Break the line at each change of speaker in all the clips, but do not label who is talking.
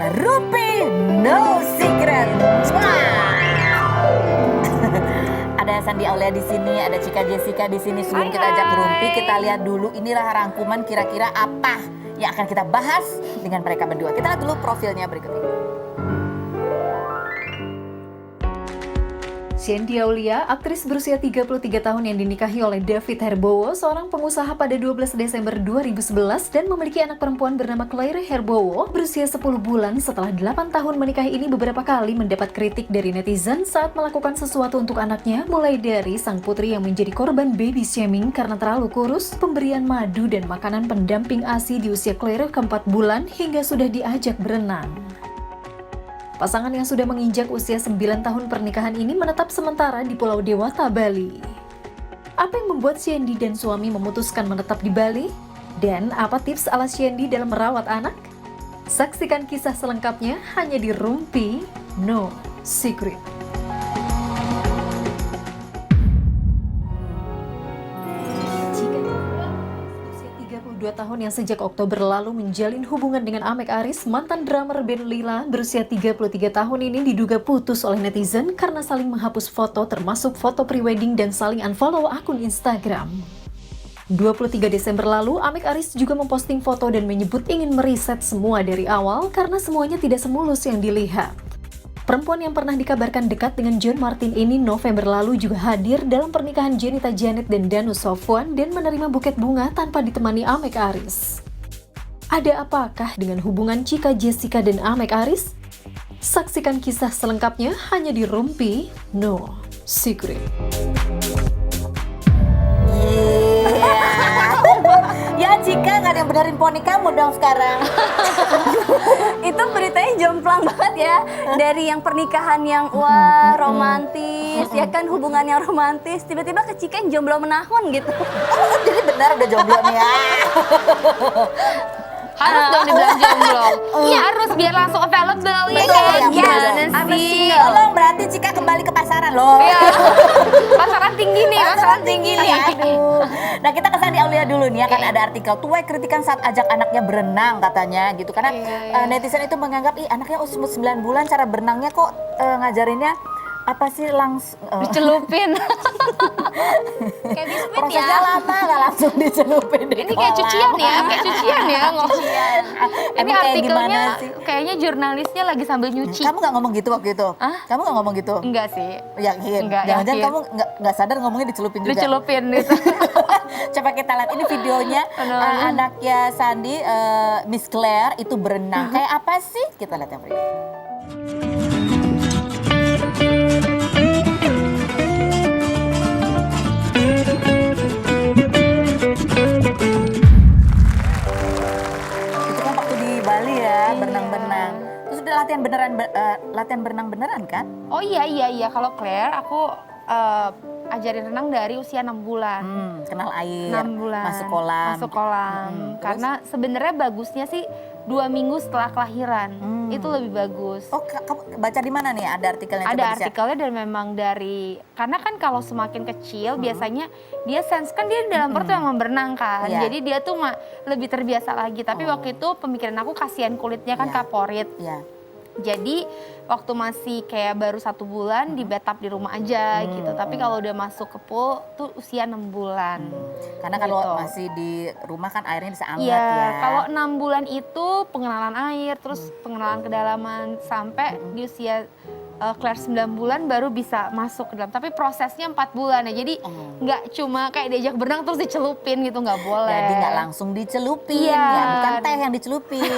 Rumpi No Secret. Ada Sandi Aulia di sini, ada Cika Jessica di sini. Sebelum kita ajak Rumpi, kita lihat dulu inilah rangkuman kira-kira apa yang akan kita bahas dengan mereka berdua. Kita lihat dulu profilnya berikut ini.
Sandi Aulia, aktris berusia 33 tahun yang dinikahi oleh David Herbowo, seorang pengusaha pada 12 Desember 2011 dan memiliki anak perempuan bernama Claire Herbowo berusia 10 bulan. Setelah 8 tahun menikahi ini beberapa kali mendapat kritik dari netizen saat melakukan sesuatu untuk anaknya, mulai dari sang putri yang menjadi korban baby shaming karena terlalu kurus, pemberian madu dan makanan pendamping ASI di usia Claire ke-4 bulan, hingga sudah diajak berenang. Pasangan yang sudah menginjak usia 9 tahun pernikahan ini menetap sementara di Pulau Dewata, Bali. Apa yang membuat Sandi dan suami memutuskan menetap di Bali? Dan apa tips ala Sandi dalam merawat anak? Saksikan kisah selengkapnya hanya di Rumpi No Secret. Cika 32 tahun yang sejak Oktober lalu menjalin hubungan dengan Amek Aris, mantan drummer band Lila, berusia 33 tahun ini diduga putus oleh netizen karena saling menghapus foto termasuk foto prewedding dan saling unfollow akun Instagram. 23 Desember lalu, Amek Aris juga memposting foto dan menyebut ingin meriset semua dari awal karena semuanya tidak semulus yang dilihat. Perempuan yang pernah dikabarkan dekat dengan John Martin ini November lalu juga hadir dalam pernikahan Jenita Janet dan Danu Sofwan dan menerima buket bunga tanpa ditemani Amek Aris. Ada apakah dengan hubungan Cika Jessica dan Amek Aris? Saksikan kisah selengkapnya hanya di Rumpi No Secret.
Ya Cika, nggak ada yang benerin poni kamu dong sekarang.
Itu beritanya jomplang banget ya. Dari yang pernikahan yang wah romantis, ya kan hubungan yang romantis, tiba-tiba ke Cika yang jomblo menahun gitu.
Oh, jadi benar udah jomblo nih ya.
Harus dong dibilang jomblo. Iya harus biar langsung available ya
Betul,
kan.
ya,
Gimana
betul.
sih?
Tolong berarti Cika kembali ke pasaran loh.
Iya. Pasaran tinggi nih, pasaran tinggi nih.
Aduh. Nah kita ke Sandi Aulia dulu nih ya, kan ada artikel tuai kritikan saat ajak anaknya berenang katanya gitu. Karena netizen itu menganggap, ih anaknya umur 9 bulan cara berenangnya kok ngajarinnya apa sih langsung
Dicelupin.
Kayak biskuit
prosesnya
ya.
lama nggak langsung dicelupin di
Ini kayak cucian ya, kayak cucian ya. Ini
Emang kayak
artikelnya
gimana sih?
kayaknya jurnalisnya lagi sambil nyuci.
Kamu nggak ngomong gitu waktu itu?
Hah?
Kamu nggak ngomong gitu?
Enggak sih.
Yakin?
Enggak,
Jangan-jangan
yakin.
kamu nggak sadar ngomongnya dicelupin juga?
Dicelupin gitu.
Coba kita lihat ini videonya anaknya Sandi, Miss Claire itu berenang. Kayak apa sih? Kita lihat yang berikut. Itu kan waktu di Bali ya, berenang-berenang. Terus udah latihan berenang beneran kan?
Oh iya. Kalau Claire aku ajarin renang dari usia 6 bulan.
Kenal air,
6 bulan.
masuk kolam.
Masuk kolam.
Terus?
Karena sebenarnya bagusnya sih 2 minggu setelah kelahiran. Itu lebih bagus.
Oh, kamu baca di mana nih? Ada artikelnya?
Ada
Coba di-share.
artikelnya dan memang dari, karena kan kalau semakin kecil biasanya dia sense kan dia dalam perut tuh yang berenang kan.
Iya.
Jadi dia tuh lebih terbiasa lagi. Tapi waktu itu pemikiran aku kasihan kulitnya kan
Iya.
kaporit.
Iya.
Jadi waktu masih kayak baru 1 bulan di bathtub di rumah aja gitu. Tapi kalau udah masuk ke pool tuh usia 6 bulan.
Karena kalau
Gitu.
masih di rumah kan airnya bisa hangat
Iya,
ya.
kalau 6 bulan itu pengenalan air, terus pengenalan kedalaman sampai di usia Claire 9 bulan baru bisa masuk ke dalam. Tapi prosesnya 4 bulan ya, jadi nggak cuma kayak diajak berenang terus dicelupin gitu, nggak boleh.
Jadi nggak langsung dicelupin
Iya.
ya, bukan teh yang dicelupin.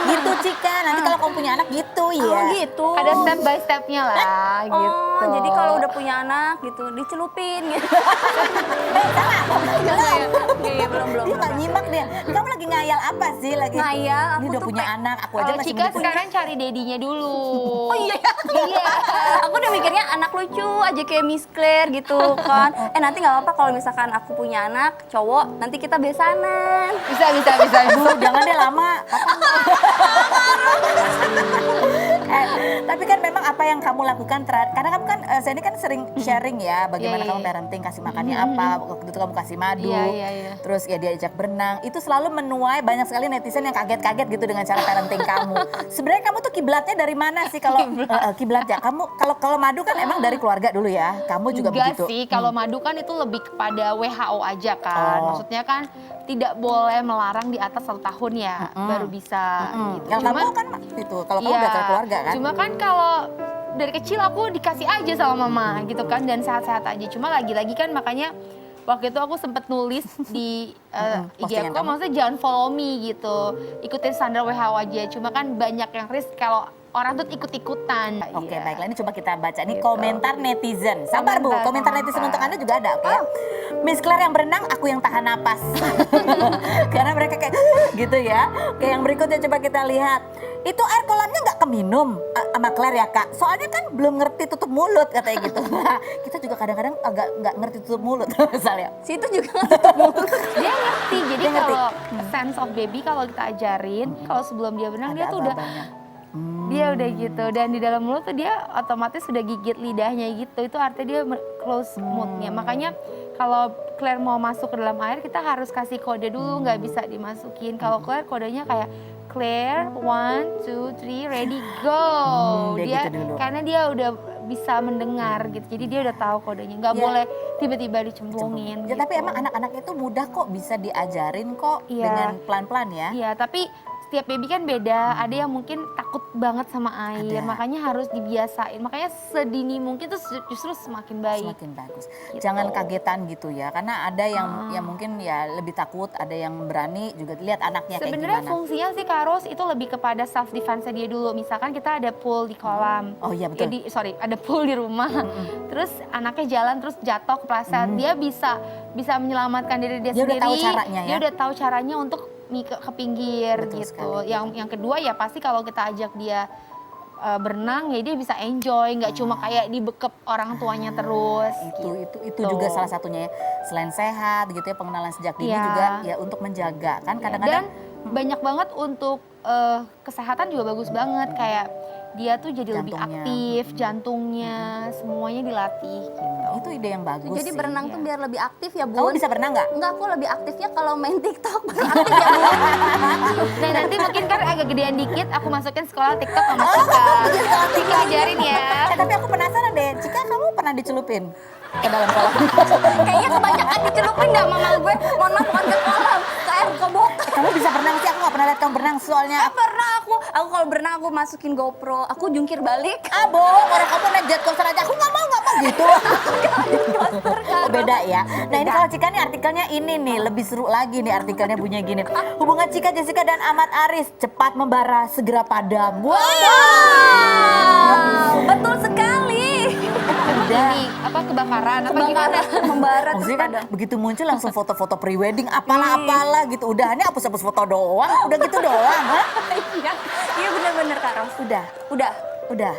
Gitu Cika, nanti kalau kamu punya anak gitu ya.
Oh gitu.
Ada step by stepnya lah gitu.
Oh, jadi kalau udah punya anak gitu dicelupin gitu. Iya, belum.
Dia nggak nyimak dia. Kamu lagi ngayal apa sih lagi?
Ngayal,
Ini
aku
udah
tuh
punya anak, aku aja
Kalau
masih
Cika
belum punya.
sekarang cari dedinya dulu.
Oh iya. Iya. Aku udah mikirnya anak lucu aja kayak Miss Claire gitu kan. Nanti nggak apa-apa kalau misalkan aku punya anak cowok, nanti kita besanan.
Bisa.
Aduh, jangan deh lama. Tapi kan memang apa yang kamu lakukan karena kamu kan saya ini kan sering sharing ya bagaimana
Iya,
kamu
iya.
parenting, kasih makannya apa, waktu itu kamu kasih madu,
Iya.
terus ya diajak berenang, itu selalu menuai banyak sekali netizen yang kaget-kaget gitu dengan cara parenting kamu. Sebenarnya kamu tuh kiblatnya dari mana sih kalau kiblatnya? Kamu kalau madu kan emang dari keluarga dulu ya, kamu juga
Enggak
begitu.
sih, kalau madu kan itu lebih kepada WHO aja kan.
Oh.
Maksudnya kan tidak boleh melarang di atas 1 tahun ya, baru bisa gitu.
Kalau kamu kan itu, kalau kamu udah keluarga kan?
Cuma kan kalau dari kecil aku dikasih aja sama mama gitu kan, dan sehat-sehat aja. Cuma lagi-lagi kan makanya waktu itu aku sempet nulis di IG
postingan
aku,
kamu.
maksudnya jangan follow me gitu, ikutin standar WHO aja. Cuma kan banyak yang risk kalau orang tuh ikut-ikutan.
Oke,
Iya.
baiklah, ini coba kita baca. Ini
Gitu.
komentar netizen. Sabar Bu,
Komentar.
komentar netizen untuk Anda juga ada, oke ya? Miss Claire yang berenang, aku yang tahan napas. Karena mereka kayak gitu ya. Oke, yang berikutnya coba kita lihat. Itu air kolamnya nggak keminum sama Claire ya Kak? Soalnya kan belum ngerti tutup mulut katanya gitu. Kita juga kadang-kadang agak nggak ngerti tutup mulut misalnya.
Situ juga nggak tutup mulut.
Dia ngerti, jadi
Dia ngerti.
kalau sense of baby kalau kita ajarin, kalau sebelum dia berenang dia
Ada
tuh udah
aba-abanya.
dia udah gitu, dan di dalam mulut tuh dia otomatis sudah gigit lidahnya gitu, itu artinya dia close moodnya. Makanya kalau Claire mau masuk ke dalam air kita harus kasih kode dulu, nggak bisa dimasukin. Kalau Claire kodenya kayak Claire 1, 2, 3 ready go.
dia
Dia
gitu dulu.
karena dia udah bisa mendengar gitu, jadi dia udah tahu kodenya, nggak
Iya.
boleh tiba-tiba dicemplungin.
Ya, tapi
gitu.
emang anak-anak itu mudah kok, bisa diajarin kok
Iya.
dengan pelan-pelan ya.
Iya, tapi setiap baby kan beda. Ada yang mungkin takut banget sama air,
Ada.
makanya harus dibiasain. Makanya sedini mungkin tuh justru semakin baik.
Semakin bagus.
Gitu.
Jangan kagetan gitu ya, karena ada yang mungkin ya lebih takut, ada yang berani juga lihat anaknya kayak
Sebenarnya
gimana.
fungsinya sih Kak Ros itu lebih kepada self defense dia dulu. Misalkan kita ada pool di kolam.
Oh iya betul.
Ada pool di rumah. Terus anaknya jalan terus jatuh kepleset. Dia bisa menyelamatkan diri dia
Dia udah
sendiri.
tahu caranya ya?
Dia udah tahu caranya untuk ke pinggir
Betul
gitu.
sekali.
Yang kedua ya pasti kalau kita ajak dia berenang ya dia bisa enjoy, nggak cuma kayak dibekep orang tuanya terus.
Itu juga salah satunya ya. Selain sehat gitu ya, pengenalan sejak dini
Iya.
juga ya untuk menjaga kan
Dan
kadang-kadang
banyak banget untuk kesehatan juga bagus banget, kayak dia tuh jadi lebih
Jantungnya.
aktif, jantungnya semuanya dilatih gitu.
itu ide yang bagus
Jadi
sih.
berenang tuh biar lebih aktif ya
Kamu
Bun.
bisa berenang nggak?
Enggak, aku lebih aktifnya kalau main TikTok. Baru aktif ya Bun.
Nah nanti mungkin kan agak gedean dikit aku masukin sekolah TikTok sama Cika. Cika ajarin ya.
Tapi aku penasaran deh, Cika kamu pernah dicelupin ke dalam kolam?
Kayaknya kebanyakan dicelupin dah mama gue. Mohon maaf bukan ke kolam, ke air kobok.
Kamu bisa berenang sih, aku nggak pernah lihat kamu berenang soalnya.
Pernah aku kalau berenang aku masukin GoPro, aku jungkir balik.
Ah bohong, orang kamu naik jet coaster aja, aku nggak mau gitu. Oh, beda ya. Nah ini kalau Cika nih artikelnya ini nih, lebih seru lagi nih artikelnya bunyinya gini. Hubungan Cika, Jessica dan Ahmad Aris cepat membara, segera padam. Wow.
Betul sekali.
Ini apa kebakaran apa gimana?
Membara terus
Maksudnya kan
padam.
begitu muncul langsung foto-foto pre-wedding apalah gitu. Udah, ini hapus-hapus foto doang, udah gitu doang. Hah?
Iya, iya bener-bener Kak Ros.
Udah.
Udah.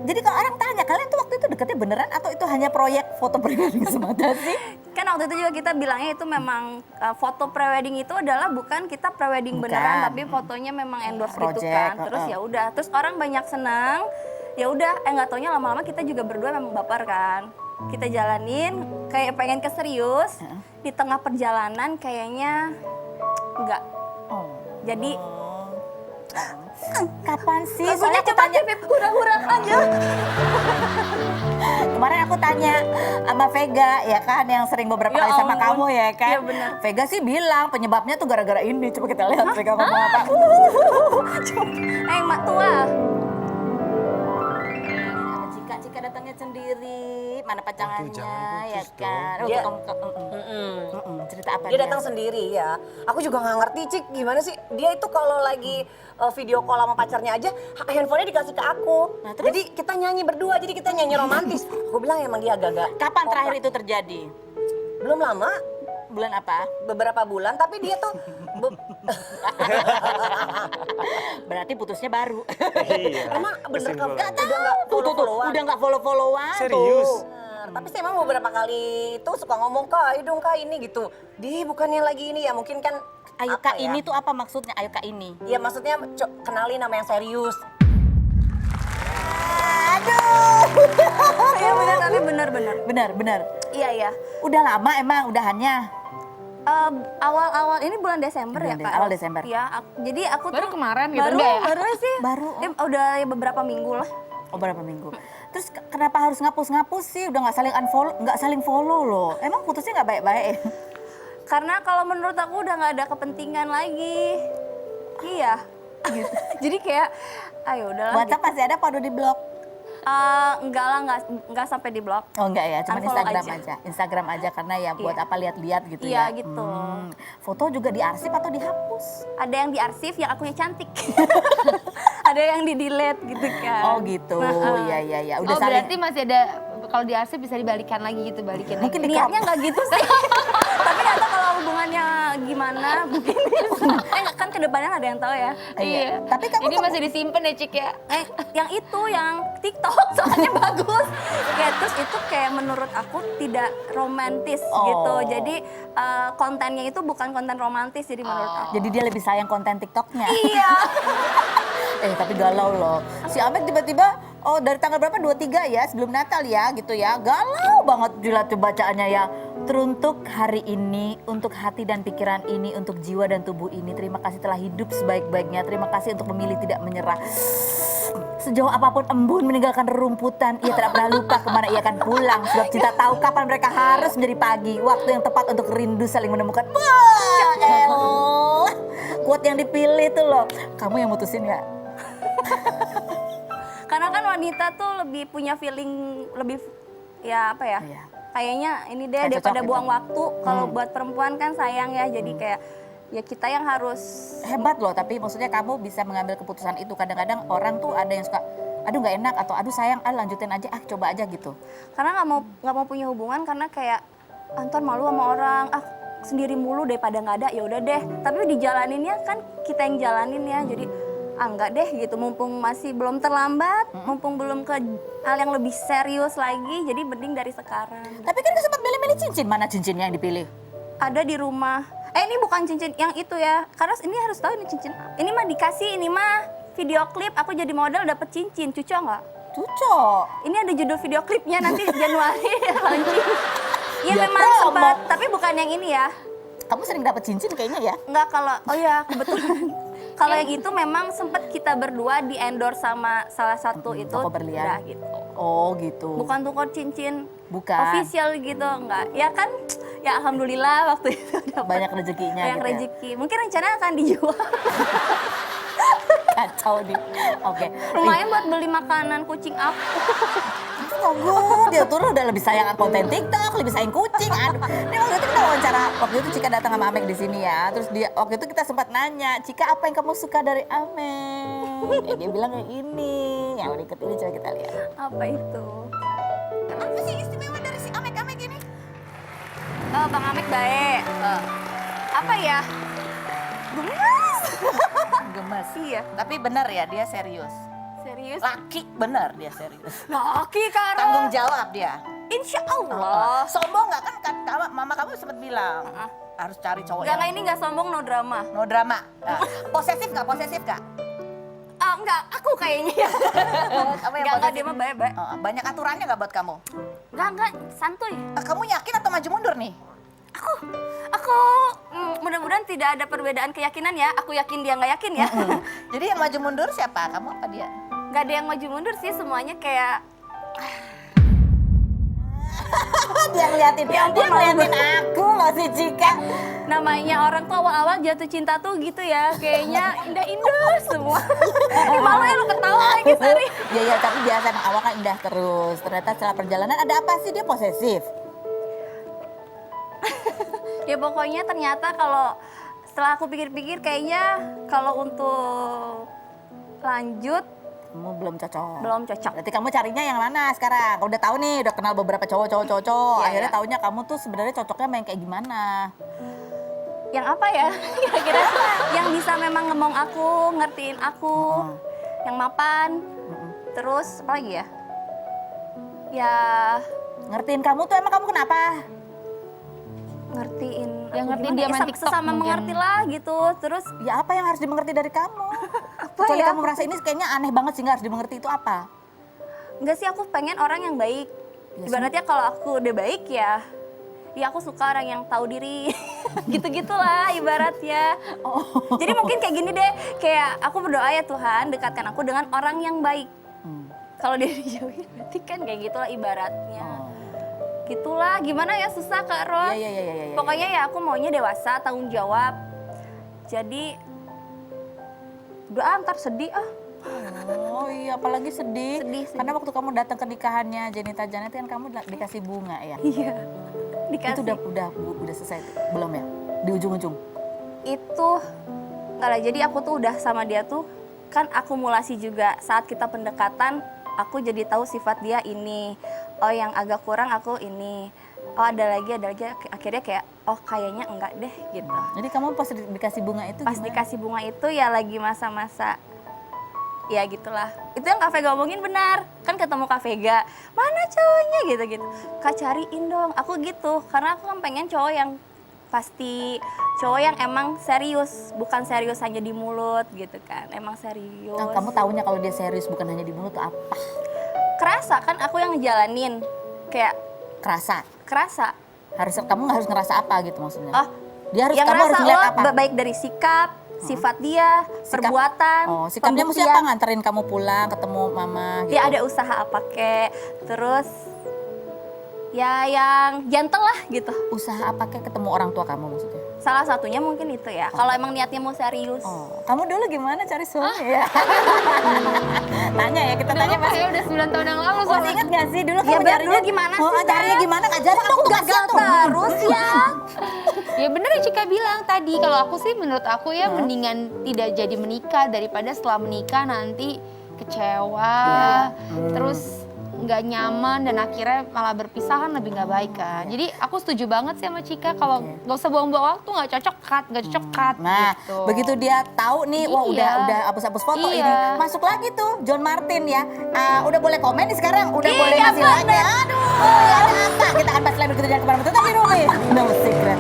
Jadi kalau orang tanya, kalian tuh waktu itu deketnya beneran atau itu hanya proyek foto pre-wedding semata sih?
Kan waktu itu juga kita bilangnya itu memang foto prewedding itu adalah bukan kita prewedding
Bukan.
beneran, tapi fotonya memang endorse gitu
Project,
kan. Terus ya udah, terus orang banyak senang. Ya udah, nggak taunya lama-lama kita juga berdua memang baper kan. Kita jalanin kayak pengen ke serius, di tengah perjalanan kayaknya enggak.
Oh.
Jadi
Kapan sih?
lagunya
Soalnya aku
cepat
tanya,
ya, Beb. Hura-hura aja.
kemarin aku tanya sama Vega ya kan, yang sering beberapa
Ya
kali sama
ampun.
kamu ya kan.
Iya, benar.
Vega sih bilang penyebabnya tuh gara-gara ini. Coba kita lihat Vega ngomong apa.
Mak tua.
Cika datangnya sendiri, mana pacangannya
jangan
ya
putus
kan.
dong.
Oh,
Dia-
cerita apa
Dia datang sendiri ya. Aku juga nggak ngerti Cik, gimana sih? Dia itu kalau lagi video call sama pacarnya aja, handphonenya dikasih ke aku.
Nah, terus?
Jadi kita nyanyi berdua, jadi kita nyanyi romantis. Aku bilang emang dia agak-agak.
Kapan terakhir itu terjadi?
Belum lama,
Bulan apa?
beberapa bulan, tapi dia tuh
Berarti putusnya baru.
Iya.
emang bener
kesimpulan.
kamu udah nggak follow-followan.
Udah nggak follow-followan.
Serius?
Bener. Tapi saya emang beberapa kali itu suka ngomong Kak, ayo dong Kak ini gitu. Di bukannya lagi ini ya, mungkin kan
Ayo
apa
Kak
ya?
ini tuh apa maksudnya? Ayo Kak ini.
Ya maksudnya kenalin nama yang serius.
Aduh.
Iya benar, tapi benar-benar.
Benar.
Iya.
Udah lama emang udahannya?
Awal-awal ini bulan Desember ya, Kak?
Awal Desember.
Iya, jadi aku
Baru
tuh
kemarin gitu,
baru,
enggak ya?
baru sih.
Baru.
Udah beberapa minggu lah.
Oh, berapa minggu? Terus kenapa harus ngapus-ngapus sih? Udah nggak saling unfollow, nggak saling follow loh. Emang putusnya nggak baik-baik?
Karena kalau menurut aku udah nggak ada kepentingan lagi. Iya. Gitu. Jadi kayak, ayo udahlah.
WhatsApp masih ada apa udah di blok?
Enggak lah, enggak sampai di blok.
Oh enggak ya, cuma
Unfollow
Instagram
aja.
aja. Instagram aja karena ya buat
Iya.
apa lihat-lihat gitu
Iya,
ya.
gitu.
Foto juga diarsip atau dihapus?
Ada yang diarsip yang akunya cantik. Ada yang di-delete gitu kan.
Oh gitu, iya.
Oh berarti masih ada, kalau di arsip bisa dibalikan lagi gitu, balikin lagi.
Mungkin di
Niatnya nggak gitu sih. Tapi nggak tahu kalau hubungannya gimana. Mungkin kan kedepannya nggak ada yang tahu ya.
Iya. Tapi kamu
Ini masih disimpan ya Cik ya?
Yang itu yang TikTok soalnya bagus. Kayak terus itu kayak menurut aku tidak romantis
Oh.
gitu. Jadi kontennya itu bukan konten romantis jadi menurut aku.
jadi dia lebih sayang konten TikToknya.
Iya.
Tapi galau loh. Si Amek tiba-tiba, oh dari tanggal berapa? 23 ya, sebelum Natal ya gitu ya. Galau banget dilihat bacaannya ya. Teruntuk hari ini, untuk hati dan pikiran ini, untuk jiwa dan tubuh ini. Terima kasih telah hidup sebaik-baiknya. Terima kasih untuk memilih tidak menyerah. Sejauh apapun embun meninggalkan rerumputan, ia tidak pernah lupa kemana ia akan pulang. Sebab cinta tahu kapan mereka harus menjadi pagi. Waktu yang tepat untuk rindu saling menemukan. Wah, elah. Quote yang dipilih tuh loh. Kamu yang mutusin nggak?
Karena kan wanita tuh lebih punya feeling lebih ya apa ya?
Iya.
Kayaknya ini deh
Kayak
daripada
cocok
buang
gitu.
waktu. Kalau buat perempuan kan sayang ya. Jadi kayak ya kita yang harus
Hebat loh, tapi maksudnya kamu bisa mengambil keputusan itu. Kadang-kadang orang tuh ada yang suka, aduh nggak enak atau aduh sayang, lanjutin aja, coba aja gitu.
karena nggak mau punya hubungan karena kayak Anton malu sama orang sendiri mulu daripada nggak ada ya udah deh. Tapi dijalaninnya kan kita yang jalanin ya. Jadi enggak deh gitu. Mumpung masih belum terlambat, mumpung belum ke hal yang lebih serius lagi. Jadi mending dari sekarang.
Tapi kan sempat milih-milih cincin, mana cincinnya yang dipilih?
Ada di rumah. Ini bukan cincin yang itu ya. Karena ini harus tahu ini cincin. Ini mah dikasih, ini mah video klip. Aku jadi model dapet cincin. Cucok nggak?
Cucok.
Ini ada judul video klipnya nanti Januari launching. Iya
Ya,
memang
promo.
sempat, tapi bukan yang ini ya.
Kamu sering dapet cincin kayaknya ya?
Enggak kalau, oh ya kebetulan. Kalau yang itu memang sempat kita berdua di endorse sama salah satu itu.
toko berlian.
Udah, gitu.
Oh gitu.
Bukan toko cincin
Bukan.
official gitu, enggak. Ya kan, ya alhamdulillah waktu itu dapat
Banyak rezekinya
banyak
gitu ya?
rezeki. Mungkin rencananya akan dijual.
Kacau nih. Oke.
Lumayan buat beli makanan kucing aku.
Tunggu, dia tuh udah lebih sayang konten TikTok, lebih sayang kucing. Aduh. Ini waktu itu kita wawancara, waktu itu Cika datang sama Amek di sini ya. Terus dia waktu itu kita sempat nanya, Cika apa yang kamu suka dari Amek? Dia bilang yang ini. Yang berikut ini coba kita lihat.
Apa itu?
Apa sih istimewa dari si Amek ini?
Bang Amek baik. Apa ya? Gemes.
Gemes.
Iya,
Tapi benar ya, dia serius.
serius.
Laki benar dia serius.
Laki Karo.
Tanggung jawab dia.
Insya Allah.
Sombong nggak kan mama kamu sempat bilang harus cari cowok
Enggak,
yang
ini enggak sombong, no drama.
no drama. Posesif nggak? Posesif nggak?
Enggak, aku kayaknya ya.
Kamu yang
Enggak,
posesif?
dia mah baik-baik.
Banyak aturannya nggak buat kamu?
Enggak, santuy.
Kamu yakin atau maju mundur nih?
Aku mudah-mudahan tidak ada perbedaan keyakinan ya. Aku yakin dia nggak yakin ya.
Jadi yang maju mundur siapa? Kamu apa dia?
Nggak ada yang maju mundur sih, semuanya kayak
Dia ngeliatin, dia ngeliatin aku loh si Cika.
namanya orang tuh awal-awal jatuh cinta tuh gitu ya. Kayaknya indah-indah semua. Ini malu ya lu ketawa lagi, Sari.
Iya, tapi biasa emang awal kan indah terus. Ternyata setelah perjalanan ada apa sih, dia posesif?
Ya pokoknya ternyata kalau setelah aku pikir-pikir kayaknya kalau untuk lanjut
Kamu belum cocok.
belum cocok.
Berarti kamu carinya yang mana sekarang? Udah tahu nih, udah kenal beberapa cowok.
Iya,
Akhirnya
iya.
taunya kamu tuh sebenarnya cocoknya main kayak gimana?
Yang apa ya? Kira-kira yang bisa memang ngomong aku, ngertiin aku, yang mapan. Terus apa lagi ya? Ya
Ngertiin kamu tuh emang kamu kenapa?
ngertiin.
Yang
aku
ngertiin
gimana
dia
ya,
main TikTok
sesama
mungkin.
mengerti lah gitu. Terus
Ya apa yang harus dimengerti dari kamu? Kecuali
ya?
kamu merasa ini kayaknya aneh banget sih nggak harus dimengerti itu apa?
Enggak sih, aku pengen orang yang baik.
Ya,
Ibaratnya kalau aku udah baik ya aku suka orang yang tahu diri. Gitu-gitulah ibaratnya. Jadi mungkin kayak gini deh, kayak aku berdoa ya Tuhan, dekatkan aku dengan orang yang baik. Kalau dia dijauhin berarti kan kayak gitulah ibaratnya. Gitulah, gimana ya, susah Kak Ros.
Iya.
Pokoknya ya aku maunya dewasa, tanggung jawab. Jadi udah ntar sedih
Oh iya, apalagi sedih.
Sedih.
Karena waktu kamu datang ke nikahannya Jenita Janet kan kamu dikasih bunga ya.
Iya.
Itu
Dikasih.
udah selesai belum ya? Di ujung-ujung.
Itu enggak lah, jadi aku tuh udah sama dia tuh kan akumulasi juga. Saat kita pendekatan aku jadi tahu sifat dia ini. Oh yang agak kurang aku ini. Oh ada lagi akhirnya kayak oh kayaknya enggak deh gitu.
Jadi kamu pas dikasih bunga itu
Pas
gimana?
dikasih bunga itu ya lagi masa-masa ya gitulah. Itu yang Kak Vega omongin benar. Kan ketemu Kak Vega, mana cowoknya gitu-gitu. Kak cariin dong, aku gitu. Karena aku kan pengen cowok yang pasti, cowok yang emang serius. Bukan serius hanya di mulut gitu kan, emang serius.
Nah, kamu taunya kalau dia serius bukan hanya di mulut tuh apa?
Kerasa kan aku yang ngejalanin. Kayak
Kerasa. Kamu nggak harus ngerasa apa gitu maksudnya?
Oh,
Dia harus
yang
kamu harus
ngerasa
lihat
lo
apa?
baik dari sikap, sifat dia, perbuatan,
Oh, sikapnya mesti
pembuktian.
apa? Nganterin kamu pulang, ketemu mama gitu.
Dia ada usaha apa kek, terus ya yang gentle lah gitu.
Usaha apa kayak ketemu orang tua kamu maksudnya?
Salah satunya mungkin itu ya, kalau emang niatnya mau serius.
Oh, kamu dulu gimana cari suami ya? Tanya ya, kita tanya
Kenapa ya udah 9 tahun yang lalu
Masih
soalnya.
ingat gak sih dulu
Ya,
kamu
Beb,
carinya
dulu gimana sih, Beb?
Carinya gimana? Ngajarin aku
Gagal terus ya.
Ya bener yang Cika bilang tadi, kalau aku sih menurut aku ya mendingan tidak jadi menikah daripada setelah menikah nanti kecewa, terus nggak nyaman dan akhirnya malah berpisah kan lebih nggak baik kan. Jadi aku setuju banget sih sama Cika kalau nggak usah buang-buang waktu, nggak cocok cut,
Nah,
gitu.
begitu dia tahu nih, wah
Iya.
udah hapus-hapus foto
Iya.
ini, masuk lagi tuh John Martin ya. Udah boleh komen nih sekarang, udah
Iya,
boleh ngasih like.
bener.
Aduh, ada apa? Kita akan pas lagi berikutnya kemana-mana. Tetap di Rumi. No secret.